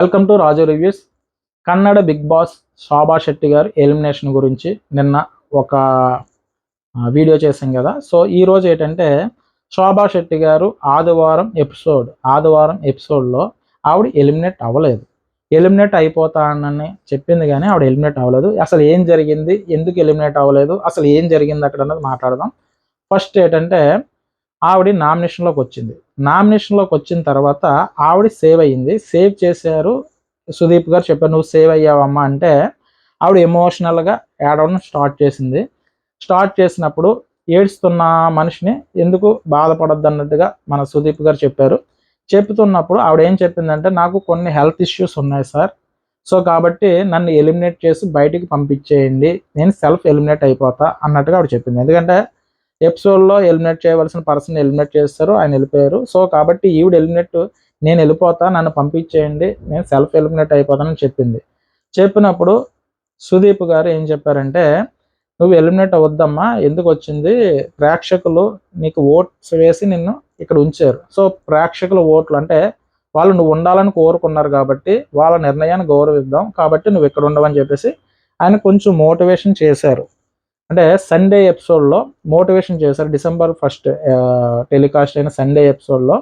Welcome to Raju reviews. Kannada big Boss Shobha Shetty గారు elimination గురించి నిన్న ఒక వీడియో చేశాం కదా. సో ఈరోజు ఏంటంటే శోభా శెట్టి గారు ఆదివారం ఎపిసోడ్లో ఆవిడ ఎలిమినేట్ అవ్వలేదు. ఎలిమినేట్ అయిపోతానని చెప్పింది కానీ ఆవిడ ఎలిమినేట్ అవ్వలేదు. అసలు ఏం జరిగింది, ఎందుకు ఎలిమినేట్ అవ్వలేదు, అసలు ఏం జరిగింది అక్కడ అన్నది మాట్లాడదాం. ఫస్ట్ ఏంటంటే ఆవిడ నామినేషన్లోకి వచ్చిన తర్వాత ఆవిడ సేవ్ అయ్యింది. సేవ్ చేశారు. సుదీప్ గారు చెప్పారు, నువ్వు సేవ్ అయ్యావమ్మా అంటే ఆవిడ ఎమోషనల్గా ఏడవడం స్టార్ట్ చేసినప్పుడు ఏడుస్తున్న మనిషిని ఎందుకు బాధపడద్దు అన్నట్టుగా మన సుదీప్ గారు చెప్పారు. చెప్తున్నప్పుడు ఆవిడ ఏం చెప్పిందంటే, నాకు కొన్ని హెల్త్ ఇష్యూస్ ఉన్నాయి సార్, సో కాబట్టి నన్ను ఎలిమినేట్ చేసి బయటికి పంపించేయండి, నేను సెల్ఫ్ ఎలిమినేట్ అయిపోతా అన్నట్టుగా ఆవిడ చెప్పింది. ఎందుకంటే ఎపిసోడ్లో ఎలిమినేట్ చేయవలసిన పర్సన్ ఎలిమినేట్ చేస్తారు, ఆయన వెళ్ళిపోయారు. సో కాబట్టి ఈవిడ నేను వెళ్ళిపోతా, నన్ను పంపించేయండి, నేను సెల్ఫ్ ఎలిమినేట్ అయిపోతానని చెప్పింది. చెప్పినప్పుడు సుదీప్ గారు ఏం చెప్పారంటే, నువ్వు ఎలిమినేట్ అవ్వద్దమ్మా, ఎందుకు వచ్చింది, ప్రేక్షకులు నీకు ఓట్స్ వేసి నిన్ను ఇక్కడ ఉంచారు. సో ప్రేక్షకుల ఓట్లు అంటే వాళ్ళు నువ్వు ఉండాలని కోరుకున్నారు కాబట్టి వాళ్ళ నిర్ణయాన్ని గౌరవిద్దాం, కాబట్టి నువ్వు ఇక్కడ ఉండవని చెప్పేసి ఆయన కొంచెం మోటివేషన్ చేశారు. అంటే సండే ఎపిసోడ్లో మోటివేషన్ చేశారు. December 1 టెలికాస్ట్ అయిన సండే ఎపిసోడ్లో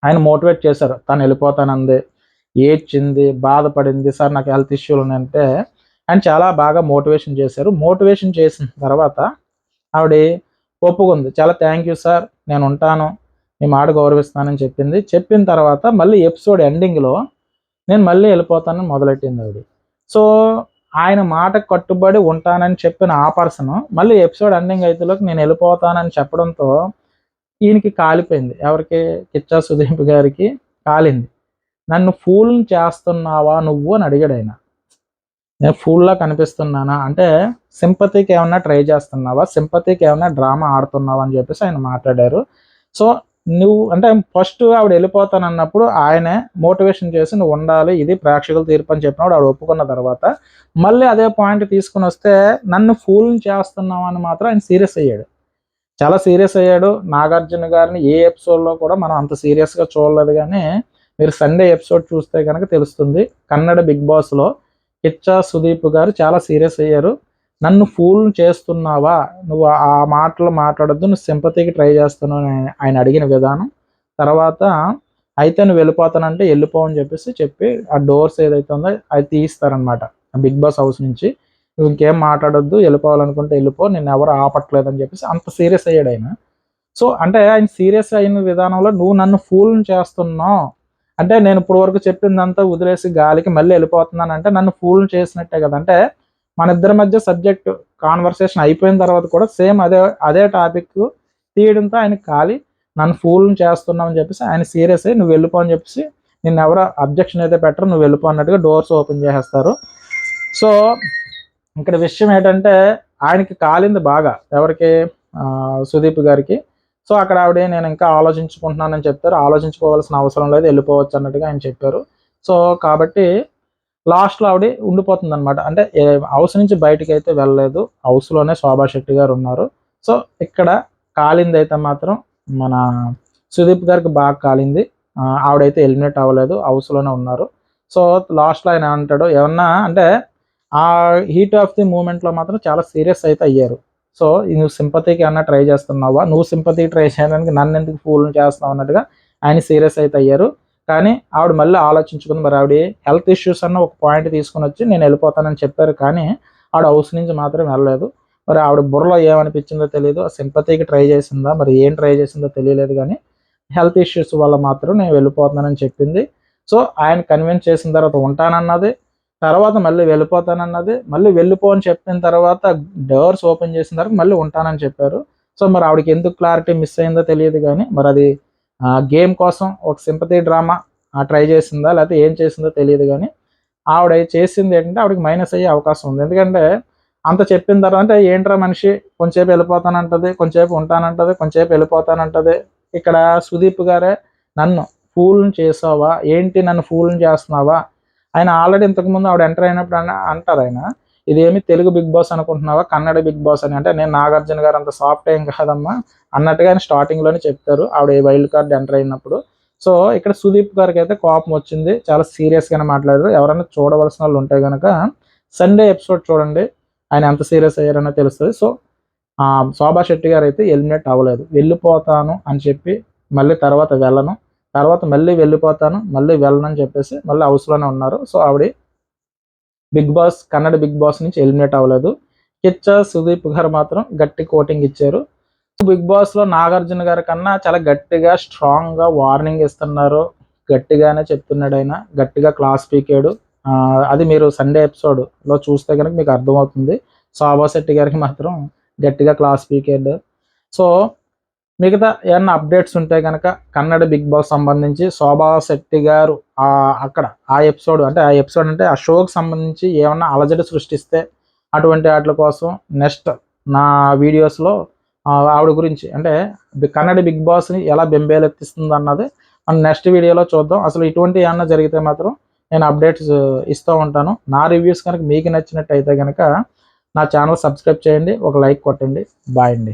ఆయన మోటివేట్ చేశారు. తను వెళ్ళిపోతానంది, ఏడ్చింది, బాధపడింది, సార్ నాకు హెల్త్ ఇష్యూలు ఉన్నాయంటే ఆయన చాలా బాగా మోటివేషన్ చేశారు. మోటివేషన్ చేసిన తర్వాత ఆవిడ ఒప్పుకుంది. చాలా థ్యాంక్ యూ సార్, నేను ఉంటాను, మీ మాట గౌరవిస్తానని చెప్పింది. చెప్పిన తర్వాత మళ్ళీ ఎపిసోడ్ ఎండింగ్లో నేను మళ్ళీ వెళ్ళిపోతానని మొదలెట్టింది ఆవిడ. సో ఆయన మాటకు కట్టుబడి ఉంటానని చెప్పిన ఆ పర్సన్ మళ్ళీ ఎపిసోడ్ ఎండింగ్ అయితేలోకి నేను వెళ్ళిపోతానని చెప్పడంతో ఈయనకి కాలిపోయింది. ఎవరికి? కిచ్చా సుదీప్ గారికి కాలింది. నన్ను ఫూల్ చేస్తున్నావా నువ్వు అని అడిగాడు ఆయన. నేను ఫూల్లా కనిపిస్తున్నానా అంటే, సింపతికి ఏమన్నా ట్రై చేస్తున్నావా, సింపతికి ఏమన్నా డ్రామా ఆడుతున్నావా అని చెప్పేసి ఆయన మాట్లాడారు. సో నువ్వు అంటే ఫస్ట్ ఆవిడ వెళ్ళిపోతానన్నప్పుడు ఆయనే మోటివేషన్ చేసి నువ్వు ఉండాలి, ఇది ప్రేక్షకుల తీర్పు అని చెప్పినప్పుడు ఆవిడ ఒప్పుకున్న తర్వాత మళ్ళీ అదే పాయింట్ తీసుకుని వస్తే నన్ను ఫూల్ చేస్తున్నావు అని మాత్రం ఆయన సీరియస్ అయ్యాడు. చాలా సీరియస్ అయ్యాడు. నాగార్జున గారిని ఏ ఎపిసోడ్లో కూడా మనం అంత సీరియస్గా చూడలేదు, కానీ మీరు సండే ఎపిసోడ్ చూస్తే కనుక తెలుస్తుంది. కన్నడ బిగ్ బాస్లో కిచ్చా సుదీప్ గారు చాలా సీరియస్ అయ్యారు. నన్ను ఫూల్ చేస్తున్నావా, నువ్వు ఆ మాటలు మాట్లాడొద్దు, నువ్వు సింపతికి ట్రై చేస్తున్నావు ఆయన అడిగిన విధానం. తర్వాత అయితే నువ్వు వెళ్ళిపోతానంటే వెళ్ళిపోవని చెప్పి ఆ డోర్స్ ఏదైతే ఉందో అది తీస్తారనమాట బిగ్ బాస్ హౌస్ నుంచి. నువ్వు ఇంకేం మాట్లాడొద్దు, వెళ్ళిపోవాలనుకుంటే వెళ్ళిపో, నేను ఎవరు ఆపట్లేదని చెప్పేసి అంత సీరియస్ అయ్యాడు ఆయన. సో అంటే ఆయన సీరియస్ అయిన విధానంలో నువ్వు నన్ను ఫూల్ చేస్తున్నావు అంటే, నేను ఇప్పుడు వరకు చెప్పిందంతా వదిలేసి గాలికి మళ్ళీ వెళ్ళిపోతున్నానంటే నన్ను ఫూల్ చేసినట్టే కదా. అంటే మన ఇద్దరి మధ్య సబ్జెక్ట్ కాన్వర్సేషన్ అయిపోయిన తర్వాత కూడా సేమ్ అదే టాపిక్ తీయడంతో ఆయన కాలి నన్ను ఫూల్ చేస్తున్నావు అని చెప్పేసి ఆయన సీరియస్ అయ్యి నువ్వు వెళ్ళిపో అని చెప్పేసి నిన్ను ఎవరో అబ్జెక్షన్ అయితే పెట్టరు, నువ్వు వెళ్ళిపో అన్నట్టుగా డోర్స్ ఓపెన్ చేసేస్తారు. సో ఇక్కడ విషయం ఏంటంటే ఆయనకి కాలింది బాగా, ఎవరికి? సుదీప్ గారికి. సో అక్కడ ఆవిడ నేను ఇంకా ఆలోచించుకుంటున్నానని చెప్తారు. ఆలోచించుకోవాల్సిన అవసరం లేదు, వెళ్ళిపోవచ్చు అన్నట్టుగా ఆయన చెప్పారు. సో కాబట్టి లాస్ట్లో ఆవిడ ఉండిపోతుంది అనమాట. అంటే హౌస్ నుంచి బయటకు అయితే వెళ్ళలేదు, హౌస్లోనే శోభా శెట్టి గారు ఉన్నారు. సో ఇక్కడ కాలింది అయితే మాత్రం మన సుదీప్ గారికి బాగా కాలింది. ఆవిడైతే ఎలిమినేట్ అవ్వలేదు, హౌస్లోనే ఉన్నారు. సో లాస్ట్లో ఆయన అంటాడు ఏమన్నా అంటే, ఆ హీట్ ఆఫ్ ది మూమెంట్లో మాత్రం చాలా సీరియస్ అయితే అయ్యారు. సో నువ్వు సింపతికి ఏమన్నా ట్రై చేస్తున్నావా, నువ్వు సింపతికి ట్రై చేయడానికి నన్ను ఎందుకు ఫూల్ చేస్తున్నావు అన్నట్టుగా ఆయన సీరియస్ అయితే అయ్యారు. కానీ ఆవిడ మళ్ళీ ఆలోచించుకుంది. మరి ఆవిడ హెల్త్ ఇష్యూస్ అన్న ఒక పాయింట్ తీసుకుని వచ్చి నేను వెళ్ళిపోతానని చెప్పారు, కానీ ఆవిడ హౌస్ నుంచి మాత్రం వెళ్ళలేదు. మరి ఆవిడ బుర్రలో ఏమనిపించిందో తెలియదు, సింపతికి ట్రై చేసిందా, మరి ఏం ట్రై చేసిందో తెలియలేదు, కానీ హెల్త్ ఇష్యూస్ వల్ల మాత్రం నేను వెళ్ళిపోతున్నానని చెప్పింది. సో ఆయన కన్విన్స్ చేసిన తర్వాత ఉంటానన్నది, తర్వాత మళ్ళీ వెళ్ళిపోతానన్నది, మళ్ళీ వెళ్ళిపో అని చెప్పిన తర్వాత డోర్స్ ఓపెన్ చేసిన తర్వాత మళ్ళీ ఉంటానని చెప్పారు. సో మరి ఆవిడకి ఎందుకు క్లారిటీ మిస్ అయిందో తెలియదు, కానీ మరి అది గేమ్ కోసం ఒక సింపతి డ్రామా ట్రై చేసిందా లేకపోతే ఏం చేసిందో తెలియదు, కానీ ఆవిడ చేసింది ఏంటంటే ఆవిడకి మైనస్ అయ్యే అవకాశం ఉంది. ఎందుకంటే అంత చెప్పిన తర్వాత ఏంట్రా మనిషి, కొంచెంసేపు వెళ్ళిపోతానంటది, కొంచెంసేపు ఉంటానంటది, కొంచెంసేపు వెళ్ళిపోతానంటది. ఇక్కడ సుదీప్ గారే నన్ను ఫూల్ చేసావా ఏంటి, నన్ను ఫూల్ చేస్తున్నావా, ఆయన ఆల్రెడీ ఇంతకుముందు ఆవిడ ఎంటర్ అయినప్పుడు అంటారు ఆయన, ఇదేమి తెలుగు బిగ్ బాస్ అనుకుంటున్నావా, కన్నడ బిగ్ బాస్ అని. అంటే నేను నాగార్జున గారు అంత సాఫ్ట్ ఏం కాదమ్మా అన్నట్టుగా ఆయన స్టార్టింగ్లోనే చెప్తారు ఆవిడ వైల్డ్ కార్డ్ ఎంటర్ అయినప్పుడు. సో ఇక్కడ సుదీప్ గారికి అయితే కోపం వచ్చింది, చాలా సీరియస్గానే మాట్లాడారు. ఎవరైనా చూడవలసిన వాళ్ళు ఉంటే కనుక సండే ఎపిసోడ్ చూడండి, ఆయన ఎంత సీరియస్ అయ్యారనో తెలుస్తుంది. సో శోభా శెట్టి గారు అయితే ఎలిమినేట్ అవ్వలేదు. వెళ్ళిపోతాను అని చెప్పి మళ్ళీ తర్వాత వెళ్ళను, తర్వాత మళ్ళీ వెళ్ళిపోతాను, మళ్ళీ వెళ్ళను అని చెప్పేసి మళ్ళీ హౌస్లోనే ఉన్నారు. సో ఆవిడ big boss, Kannada big boss నుంచి ఎలిమినేట్ అవ్వలేదు. కిచ్చ సుదీప్ గారు మాత్రం గట్టి కోటింగ్ ఇచ్చారు. బిగ్ బాస్లో నాగార్జున గారి కన్నా చాలా గట్టిగా స్ట్రాంగ్గా వార్నింగ్ ఇస్తున్నారు, గట్టిగానే చెప్తున్నాడు ఆయన, గట్టిగా క్లాస్ పీకాడు. అది మీరు సండే ఎపిసోడ్లో చూస్తే కనుక మీకు అర్థమవుతుంది. శోభా శెట్టి గారికి మాత్రం గట్టిగా క్లాస్ పీకాడు. సో మిగతా ఏమన్నా అప్డేట్స్ ఉంటే కనుక కన్నడ బిగ్ బాస్ సంబంధించి శోభా శెట్టి గారు అక్కడ ఆ ఎపిసోడ్ అంటే ఆ షోకి సంబంధించి ఏమన్నా అలజడి సృష్టిస్తే అటువంటి వాటి కోసం నెక్స్ట్ నా వీడియోస్లో ఆవిడ గురించి అంటే కన్నడ బిగ్ బాస్ని ఎలా బెంబేలెత్తిస్తుంది అన్నది మనం నెక్స్ట్ వీడియోలో చూద్దాం. అసలు ఇటువంటి ఏమన్నా జరిగితే మాత్రం నేను అప్డేట్స్ ఇస్తూ ఉంటాను. నా రివ్యూస్ కనుక మీకు నచ్చినట్టయితే కనుక నా ఛానల్ సబ్స్క్రైబ్ చేయండి, ఒక లైక్ కొట్టండి. బాయ్ అండి.